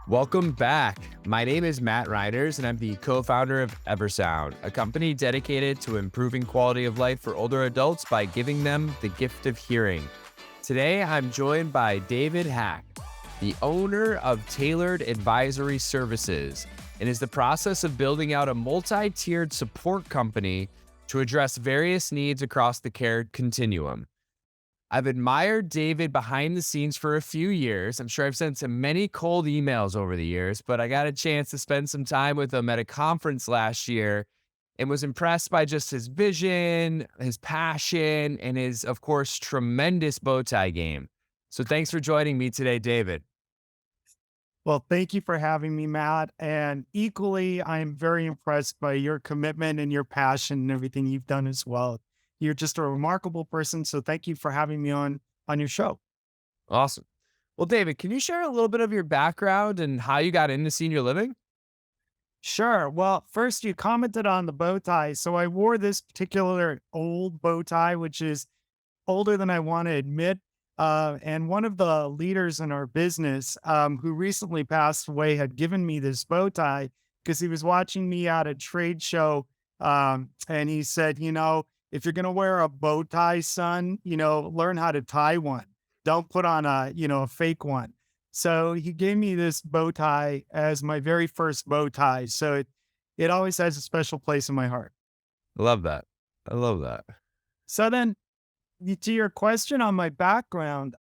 Welcome back. My name is Matt Reiners, and I'm the co-founder of Eversound, a company dedicated to improving quality of life for older adults by giving them the gift of hearing. Today, I'm joined by David Haack, the owner of Tailored Advisory Services, and is the process of building out a multi-tiered support company to address various needs across the care continuum. I've admired David behind the scenes for a few years. I'm sure I've sent him many cold emails over the years, but I got a chance to spend some time with him at a conference last year and was impressed by just his vision, his passion, and his, of course, tremendous bow tie game. So thanks for joining me today, David. Well, thank you for having me, Matt. And equally, I'm very impressed by your commitment and your passion and everything you've done as well. You're just a remarkable person. So thank you for having me on your show. Awesome. Well, David, can you share a little bit of your background and how you got into senior living? Sure. Well, first you commented on the bow tie. So I wore this particular old bow tie, which is older than I want to admit. And one of the leaders in our business, who recently passed away, had given me this bow tie because he was watching me at a trade show. And he said, if you're going to wear a bow tie, son, learn how to tie one. Don't put on a fake one. So he gave me this bow tie as my very first bow tie. So it always has a special place in my heart. I love that. I love that. So then to your question on my background,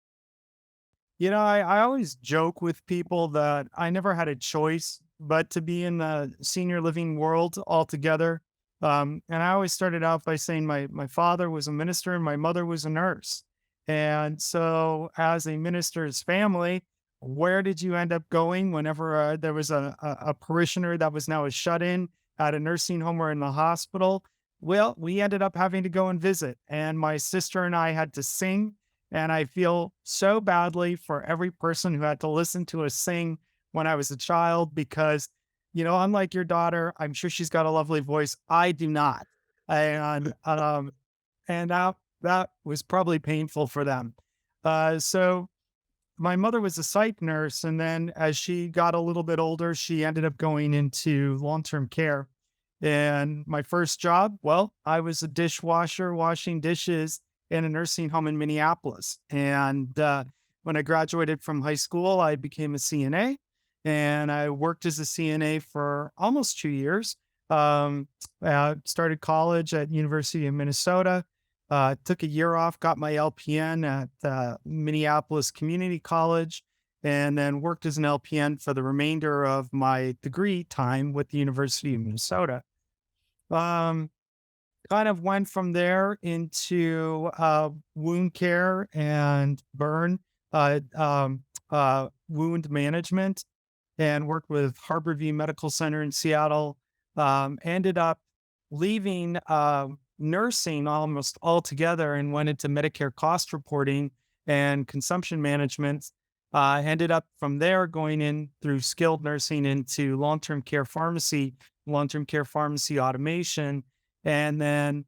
I always joke with people that I never had a choice but to be in the senior living world altogether. And I always started out by saying my father was a minister and my mother was a nurse. And so, as a minister's family, where did you end up going whenever there was a parishioner that was now a shut in at a nursing home or in the hospital? Well, we ended up having to go and visit, and my sister and I had to sing. And I feel so badly for every person who had to listen to us sing when I was a child because, unlike your daughter, I'm sure she's got a lovely voice. I do not. And that was probably painful for them. So my mother was a psych nurse. And then as she got a little bit older, she ended up going into long term care. And my first job, well, I was a dishwasher washing dishes in a nursing home in Minneapolis. And when I graduated from high school, I became a CNA and I worked as a CNA for almost 2 years. Started college at University of Minnesota, took a year off, got my LPN at Minneapolis Community College, and then worked as an LPN for the remainder of my degree time with the University of Minnesota. Um, Kind of went from there into wound care and wound management and worked with Harborview Medical Center in Seattle. Ended up leaving nursing almost altogether and went into Medicare cost reporting and consumption management. Ended up from there going in through skilled nursing into long term care pharmacy automation, and then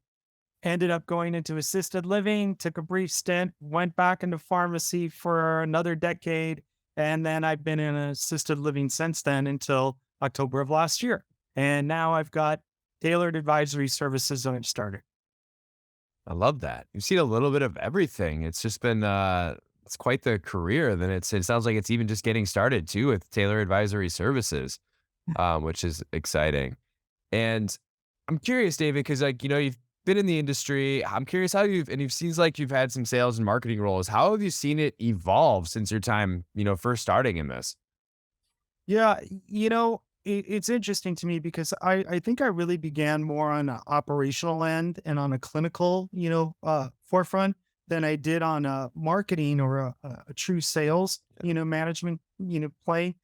ended up going into assisted living, took a brief stint, went back into pharmacy for another decade. And then I've been in assisted living since then until October of last year. And now I've got tailored advisory services that I've started. I love that. You've seen a little bit of everything. It's just been it's quite the career. Then it sounds like it's even just getting started too with Taylor Advisory Services, which is exciting. And I'm curious, David, because you've been in the industry. I'm curious how you've seems like you've had some sales and marketing roles. How have you seen it evolve since your time, first starting in this? Yeah, it's interesting to me because I think I really began more on an operational end and on a clinical, forefront than I did on marketing or a true sales, management, play.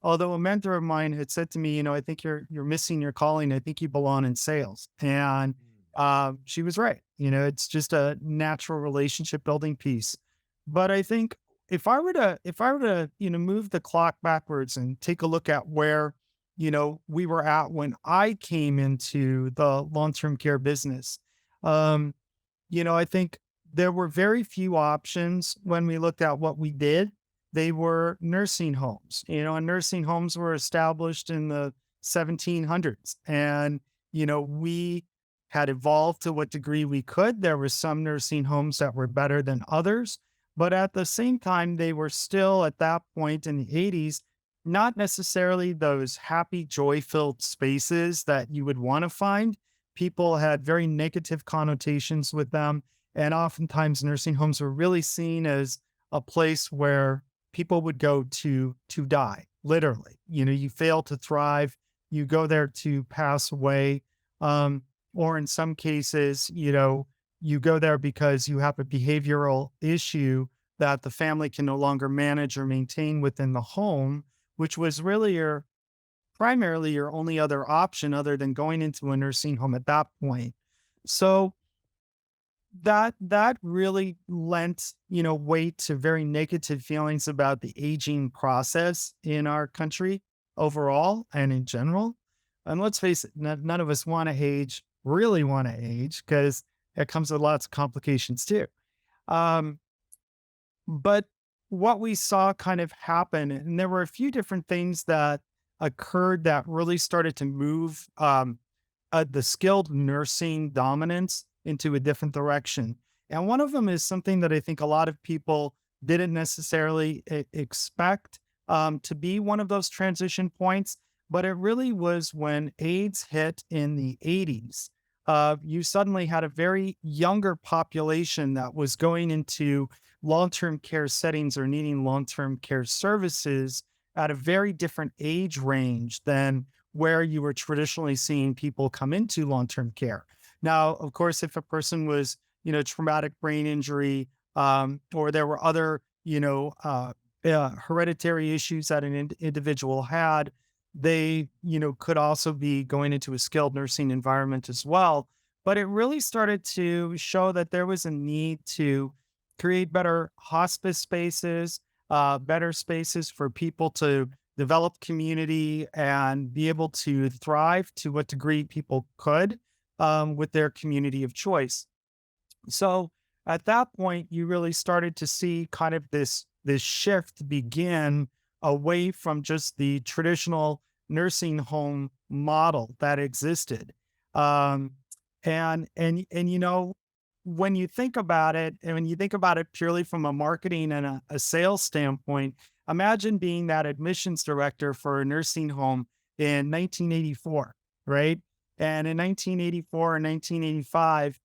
Although a mentor of mine had said to me, I think you're missing your calling. I think you belong in sales, and she was right. It's just a natural relationship building piece. But I think if I were to move the clock backwards and take a look at where we were at when I came into the long-term care business, um I think there were very few options when we looked at what we did they were nursing homes, and nursing homes were established in the 1700s. And, we had evolved to what degree we could. There were some nursing homes that were better than others. But at the same time, they were still at that point in the 80s, not necessarily those happy, joy filled spaces that you would want to find. People had very negative connotations with them. And oftentimes, nursing homes were really seen as a place where people would go to die, literally. You fail to thrive, you go there to pass away. Um, or in some cases, you go there because you have a behavioral issue that the family can no longer manage or maintain within the home, which was really primarily your only other option other than going into a nursing home at that point. So that really lent, weight to very negative feelings about the aging process in our country overall and in general. And let's face it, none of us want to age, really want to age, because it comes with lots of complications too. Um, but what we saw kind of happen, and there were a few different things that occurred that really started to move the skilled nursing dominance into a different direction. And one of them is something that I think a lot of people didn't necessarily expect to be one of those transition points, but it really was when AIDS hit in the 80s. You suddenly had a very younger population that was going into long term care settings or needing long term care services at a very different age range than where you were traditionally seeing people come into long term care. Now, of course, if a person was, traumatic brain injury, or there were other, hereditary issues that an individual had, they, could also be going into a skilled nursing environment as well. But it really started to show that there was a need to create better hospice spaces, better spaces for people to develop community and be able to thrive to what degree people could with their community of choice. So at that point, you really started to see kind of this shift begin away from just the traditional nursing home model that existed. Um, and when you think about it, and when you think about it purely from a marketing and a sales standpoint, imagine being that admissions director for a nursing home in 1984, right? And in 1984 and 1985,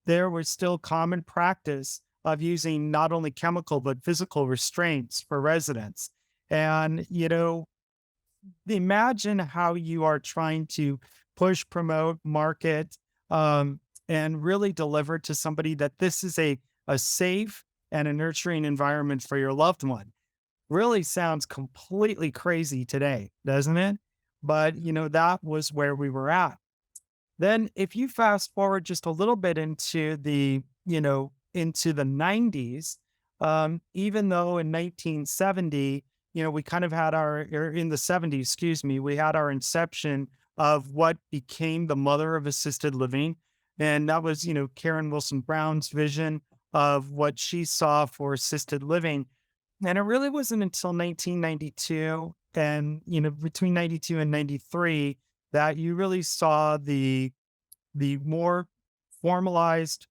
there was still common practice of using not only chemical but physical restraints for residents. And, imagine how you are trying to push, promote, market, and really deliver to somebody that this is a safe and a nurturing environment for your loved one. Really sounds completely crazy today, doesn't it? But, that was where we were at. Then if you fast forward just a little bit into the 90s, even though in 1970, we kind of had or in the 70s, excuse me, we had our inception of what became the mother of assisted living. And that was, Karen Wilson Brown's vision of what she saw for assisted living. And it really wasn't until 1992 and, between 92 and 93 that you really saw the more formalized,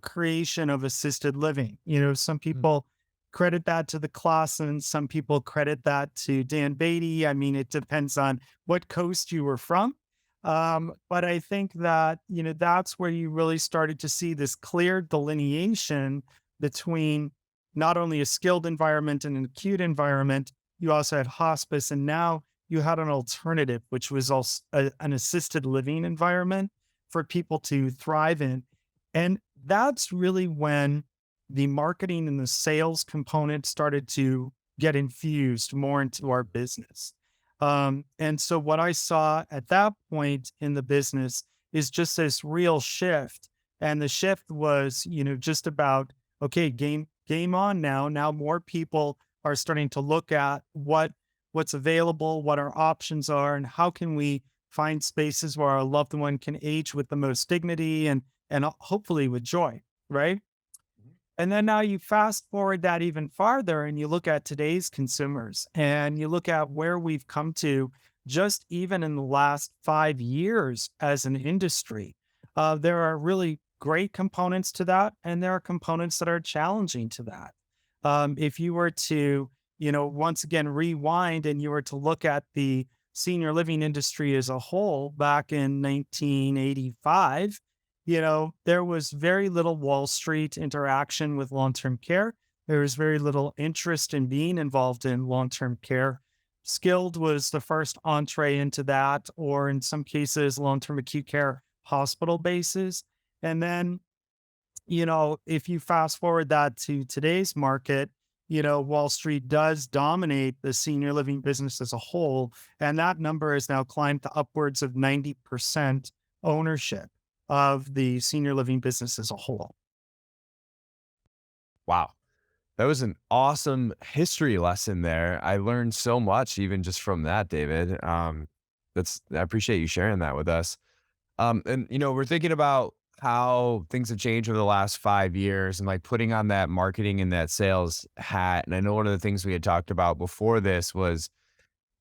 creation of assisted living. Some Mm. people credit that to the Clausen, some people credit that to Dan Beatty. I mean, it depends on what coast you were from. But I think that, that's where you really started to see this clear delineation between not only a skilled environment and an acute environment, you also had hospice, and now you had an alternative, which was also an assisted living environment for people to thrive in. And that's really when the marketing and the sales component started to get infused more into our business. And so what I saw at that point in the business is just this real shift. And the shift was, just about, okay, game on now. Now more people are starting to look at what's available, what our options are, and how can we find spaces where our loved one can age with the most dignity and hopefully with joy, right? And then now you fast forward that even farther and you look at today's consumers and you look at where we've come to just even in the last 5 years as an industry. There are really great components to that, and there are components that are challenging to that. If you were to, once again, rewind and you were to look at the senior living industry as a whole back in 1985, there was very little Wall Street interaction with long term care. There was very little interest in being involved in long term care. Skilled was the first entree into that, or in some cases, long term acute care hospital bases. And then, if you fast forward that to today's market, Wall Street does dominate the senior living business as a whole. And that number has now climbed to upwards of 90% ownership of the senior living business as a whole. Wow. That was an awesome history lesson there. I learned so much even just from that, David. I appreciate you sharing that with us. And we're thinking about how things have changed over the last 5 years and like putting on that marketing and that sales hat. And I know one of the things we had talked about before this was,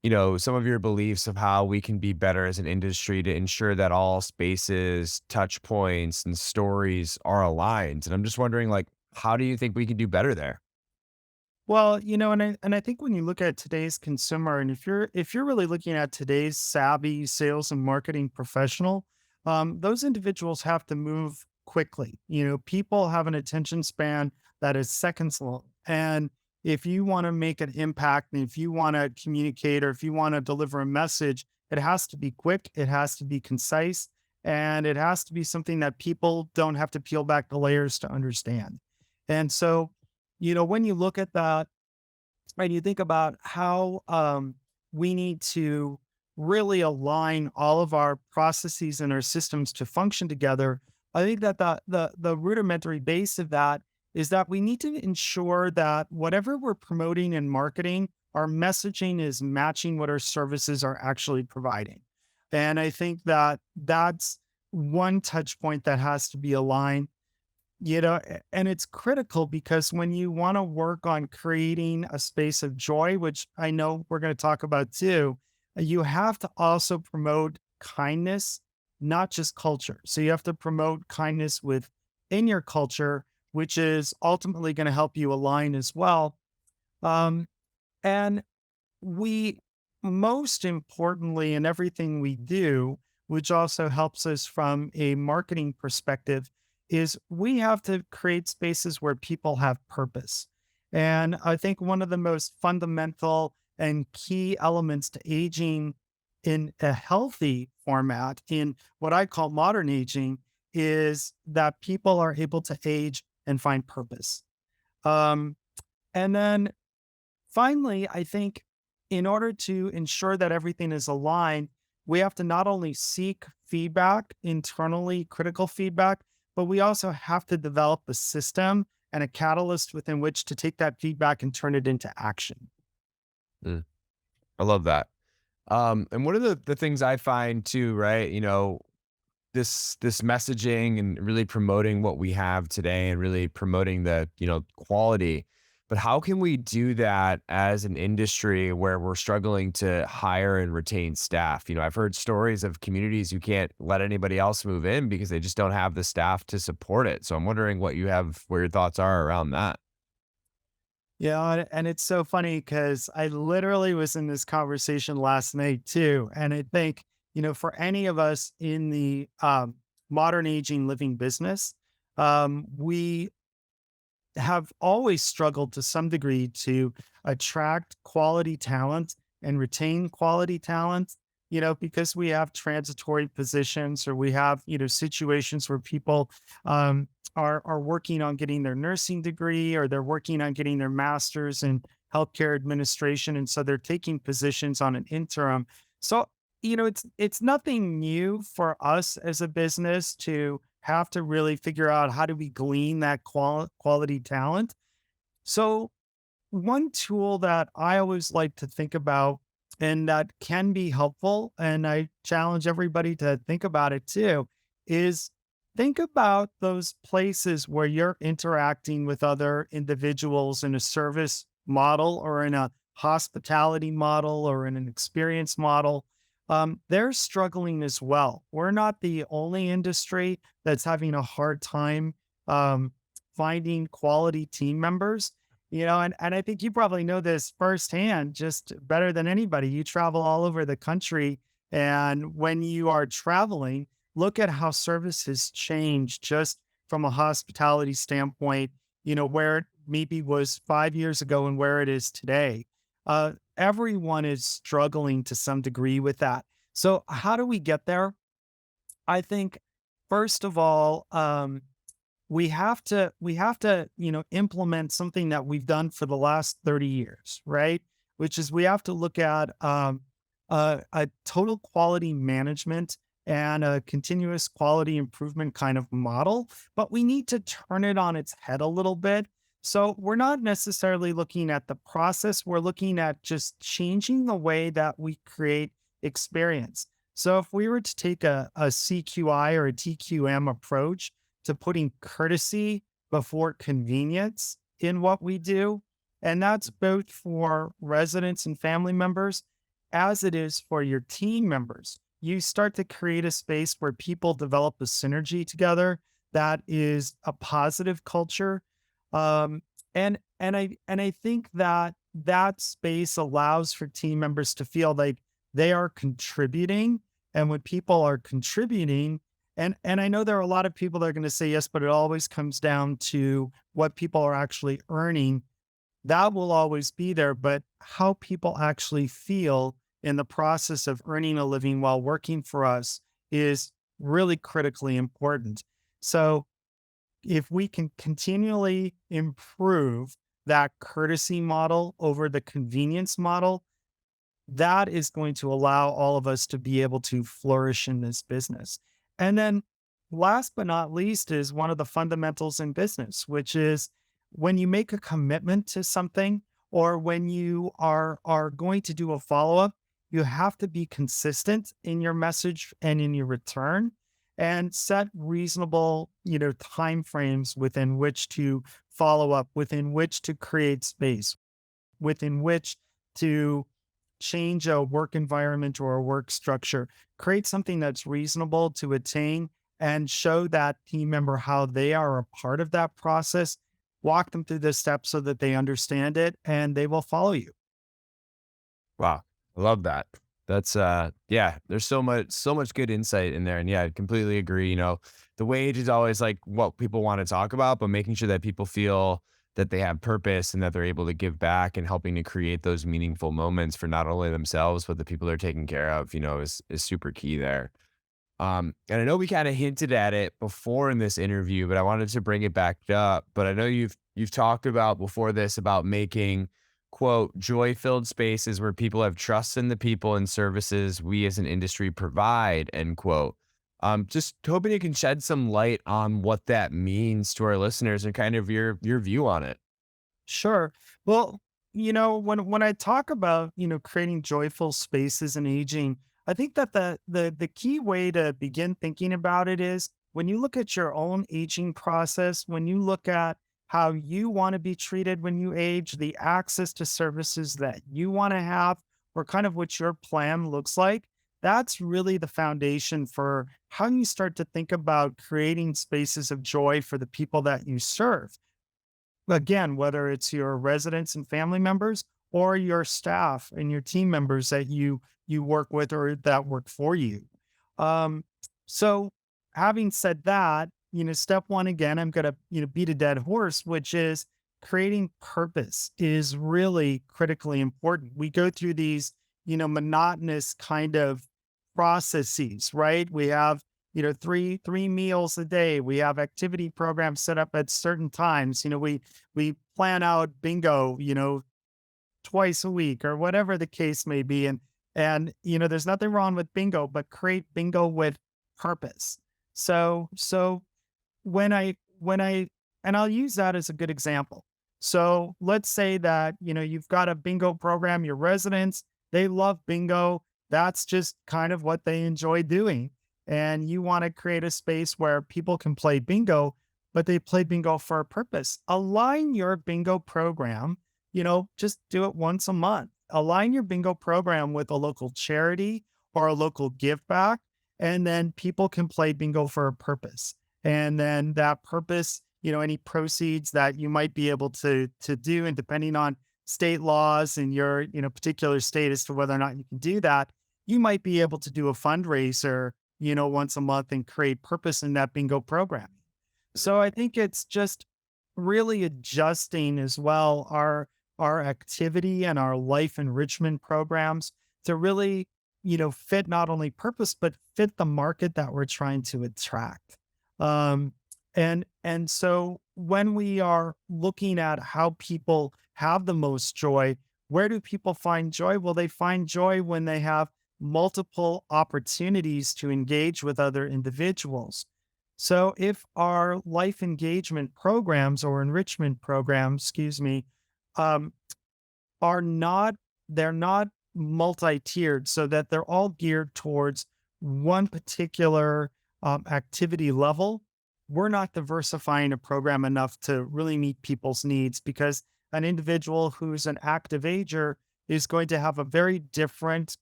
some of your beliefs of how we can be better as an industry to ensure that all spaces, touch points, and stories are aligned. And I'm just wondering, like, how do you think we can do better there? Well, and I think when you look at today's consumer, and if you're really looking at today's savvy sales and marketing professional, those individuals have to move quickly. People have an attention span that is seconds long, and if you want to make an impact, and if you want to communicate, or if you want to deliver a message, it has to be quick, it has to be concise, and it has to be something that people don't have to peel back the layers to understand. And so, when you look at that and you think about how we need to really align all of our processes and our systems to function together, I think that the rudimentary base of that is that we need to ensure that whatever we're promoting and marketing, our messaging is matching what our services are actually providing. And I think that that's one touch point that has to be aligned. And it's critical because when you want to work on creating a space of joy, which I know we're going to talk about too, you have to also promote kindness, not just culture. So you have to promote kindness within your culture, which is ultimately going to help you align as well. Um, and we, most importantly, in everything we do, which also helps us from a marketing perspective, is we have to create spaces where people have purpose. And I think one of the most fundamental and key elements to aging in a healthy format, in what I call modern aging, is that people are able to age and find purpose. Um, and then finally, I think in order to ensure that everything is aligned, we have to not only seek feedback internally, critical feedback, but we also have to develop a system and a catalyst within which to take that feedback and turn it into action. Mm, I love that. And one of the things I find too, right? This messaging and really promoting what we have today and really promoting the, quality. But how can we do that as an industry where we're struggling to hire and retain staff? I've heard stories of communities who can't let anybody else move in because they just don't have the staff to support it. So I'm wondering what your thoughts are around that. Yeah, and it's so funny because I literally was in this conversation last night too. And I think, for any of us in the modern aging living business, we have always struggled to some degree to attract quality talent and retain quality talent, because we have transitory positions or we have, situations where people are working on getting their nursing degree or they're working on getting their master's in healthcare administration. And so they're taking positions on an interim. So, it's nothing new for us as a business to have to really figure out how do we glean that quality talent. So one tool that I always like to think about and that can be helpful, and I challenge everybody to think about it too, is think about those places where you're interacting with other individuals in a service model or in a hospitality model or in an experience model. They're struggling as well. We're not the only industry that's having a hard time um, finding quality team members. And I think you probably know this firsthand, just better than anybody. You travel all over the country, and when you are traveling, look at how service has changed just from a hospitality standpoint, where it maybe was 5 years ago and where it is today. Everyone is struggling to some degree with that. So, how do we get there? I think, first of all, we have to implement something that we've done for the last 30 years, right? Which is we have to look at a total quality management and a continuous quality improvement kind of model, but we need to turn it on its head a little bit. So we're not necessarily looking at the process, we're looking at just changing the way that we create experience. So if we were to take a CQI or a TQM approach to putting courtesy before convenience in what we do. And that's both for residents and family members as it is for your team members. You start to create a space where people develop a synergy together that is a positive culture. Um, and I think that that space allows for team members to feel like they are contributing. And when people are contributing, and I know there are a lot of people that are going to say yes, but it always comes down to what people are actually earning. That will always be there, but how people actually feel in the process of earning a living while working for us is really critically important. So if we can continually improve that courtesy model over the convenience model, that is going to allow all of us to be able to flourish in this business. And then last but not least is one of the fundamentals in business, which is when you make a commitment to something or when you are going to do a follow-up, you have to be consistent in your message and in your return and set reasonable, time frames within which to follow up, within which to create space, within which to change a work environment or a work structure, create something that's reasonable to attain and show that team member how they are a part of that process. Walk them through the steps so that they understand it and they will follow you. Wow. I love that. That's yeah, there's so much good insight in there. And yeah, I completely agree. The wage is always like what people want to talk about, but making sure that people feel that they have purpose and that they're able to give back and helping to create those meaningful moments for not only themselves, but the people they're taking care of, is super key there. And I know we kind of hinted at it before in this interview, but I wanted to bring it back up. But I know you've talked about before this about making quote joy-filled spaces where people have trust in the people and services we as an industry provide, end quote. Just hoping you can shed some light on what that means to our listeners and kind of your view on it. Sure. Well, when I talk about, creating joyful spaces and aging, I think that the key way to begin thinking about it is when you look at your own aging process, when you look at how you want to be treated when you age, the access to services that you want to have, or kind of what your plan looks like, that's really the foundation for how you start to think about creating spaces of joy for the people that you serve. Again, whether it's your residents and family members or your staff and your team members that you work with or that work for you. Um, so having said that, step one again, I'm gonna, beat a dead horse, which is creating purpose is really critically important. We go through these, monotonous kind of processes, right? We have three meals a day. We have activity programs set up at certain times. We plan out bingo, twice a week or whatever the case may be. And there's nothing wrong with bingo, but create bingo with purpose. So when I and I'll use that as a good example. So let's say that, you've got a bingo program, your residents, they love bingo. That's just kind of what they enjoy doing. and you want to create a space where people can play bingo, but they play bingo for a purpose. Align your bingo program, just do it once a month. Align your bingo program with a local charity or a local give back, and then people can play bingo for a purpose. And then that purpose, any proceeds that you might be able to do, and depending on state laws in your, particular state as to whether or not you can do that, you might be able to do a fundraiser, once a month and create purpose in that bingo program. So I think it's just really adjusting as well our activity and our life enrichment programs to really, fit not only purpose, but fit the market that we're trying to attract. Um, and so when we are looking at how people have the most joy, where do people find joy? Well, they find joy when they have multiple opportunities to engage with other individuals. So if our life engagement programs or enrichment programs, excuse me, um, are not they're not multi-tiered so that they're all geared towards one particular activity level, we're not diversifying a program enough to really meet people's needs, because an individual who's an active ager is going to have a very different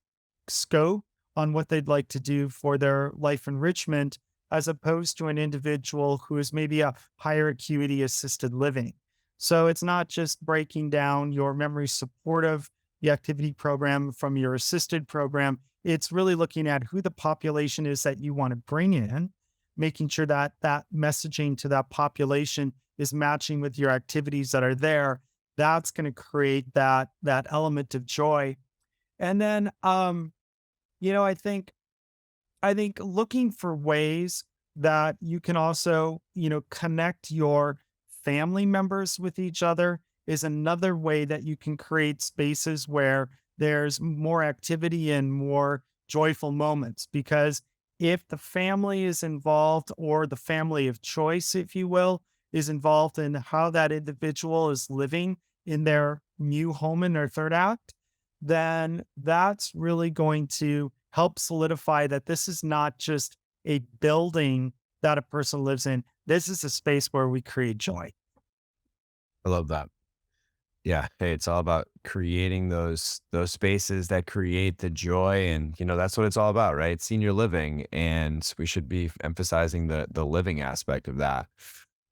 scope on what they'd like to do for their life enrichment, as opposed to an individual who is maybe a higher acuity assisted living. So it's not just breaking down your memory supportive, the activity program from your assisted program. It's really looking at who the population is that you want to bring in, making sure that that messaging to that population is matching with your activities that are there. That's going to create that element of joy. And then, I think looking for ways that you can also, connect your family members with each other is another way that you can create spaces where there's more activity and more joyful moments. Because if the family is involved, or the family of choice, if you will, is involved in how that individual is living in their new home in their third act, then that's really going to help solidify that this is not just a building that a person lives in. This is a space where we create joy. I love that. Yeah. Hey, it's all about creating those spaces that create the joy, and that's what it's all about, right? Senior living, and we should be emphasizing the living aspect of that.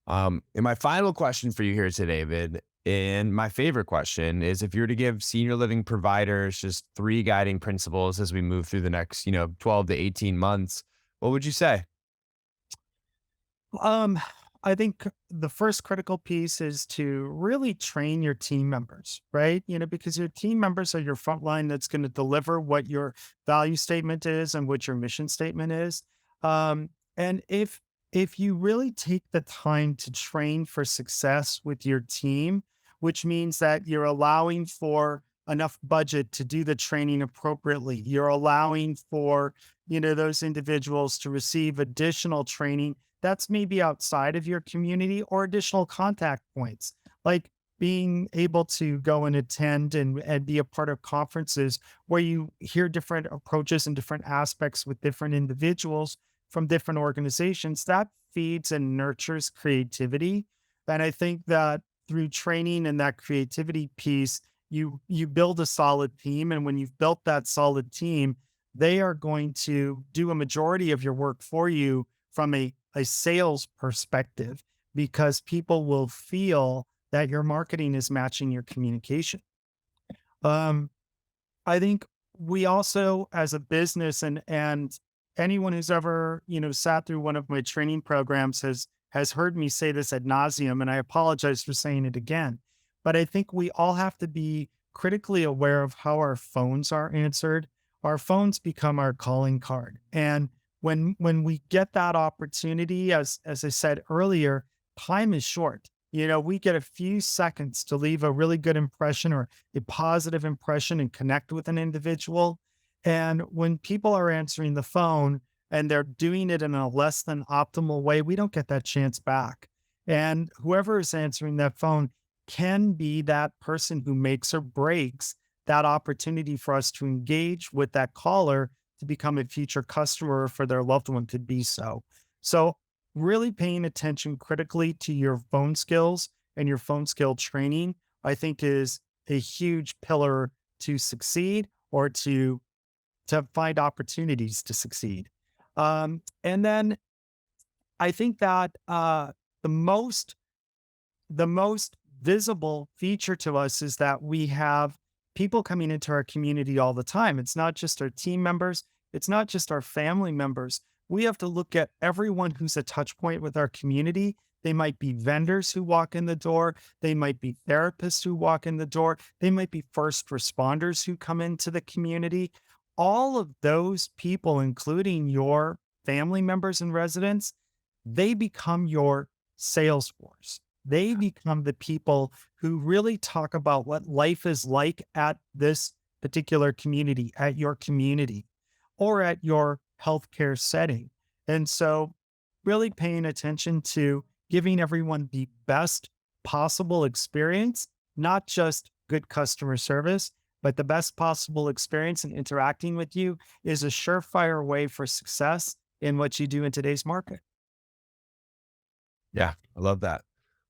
And my final question for you here today, David, and my favorite question is, if you were to give senior living providers just three guiding principles as we move through the next, 12 to 18 months, what would you say? Um, I think the first critical piece is to really train your team members, right? Because your team members are your front line that's going to deliver what your value statement is and what your mission statement is. And if you really take the time to train for success with your team, which means that you're allowing for enough budget to do the training appropriately, you're allowing for, those individuals to receive additional training that's maybe outside of your community, or additional contact points, like being able to go and attend and be a part of conferences where you hear different approaches and different aspects with different individuals from different organizations. That feeds and nurtures creativity. And I think that through training and that creativity piece, you build a solid team. And when you've built that solid team, they are going to do a majority of your work for you from a sales perspective, because people will feel that your marketing is matching your communication. Um, I think we also, as a business, and anyone who's ever, sat through one of my training programs has heard me say this ad nauseum, and I apologize for saying it again. But I think we all have to be critically aware of how our phones are answered. Our phones become our calling card. And when we get that opportunity, as I said earlier, time is short. We get a few seconds to leave a really good impression or a positive impression and connect with an individual. And when people are answering the phone and they're doing it in a less than optimal way, we don't get that chance back. And whoever is answering that phone can be that person who makes or breaks that opportunity for us to engage with that caller to become a future customer or for their loved one to be so. So, really paying attention critically to your phone skills and your phone skill training, I think is a huge pillar to succeed or to find opportunities to succeed. And then I think that the most the most visible feature to us is that we have people coming into our community all the time. It's not just our team members, it's not just our family members. We have to look at everyone who's a touch point with our community. They might be vendors who walk in the door, they might be therapists who walk in the door, they might be first responders who come into the community. All of those people, including your family members and residents, they become your sales force. They become the people who really talk about what life is like at this particular community, at your community, or at your healthcare setting. And so, really paying attention to giving everyone the best possible experience, not just good customer service, but the best possible experience in interacting with you is a surefire way for success in what you do in today's market. Yeah, I love that.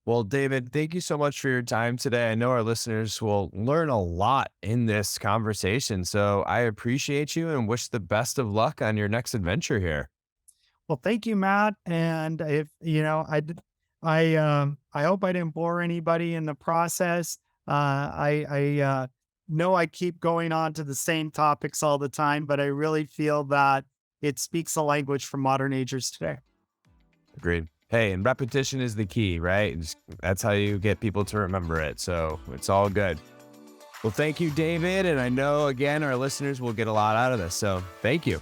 Well, David, thank you so much for your time today. I know our listeners will learn a lot in this conversation. So I appreciate you and wish the best of luck on your next adventure here. Well, thank you, Matt. And if you know, I hope I didn't bore anybody in the process. I know I keep going on to the same topics all the time, but I really feel that it speaks a language for modern agers today. Agreed. Hey, and repetition is the key, right? That's how you get people to remember it. So it's all good. Well, thank you, David. And I know, again, our listeners will get a lot out of this. So thank you.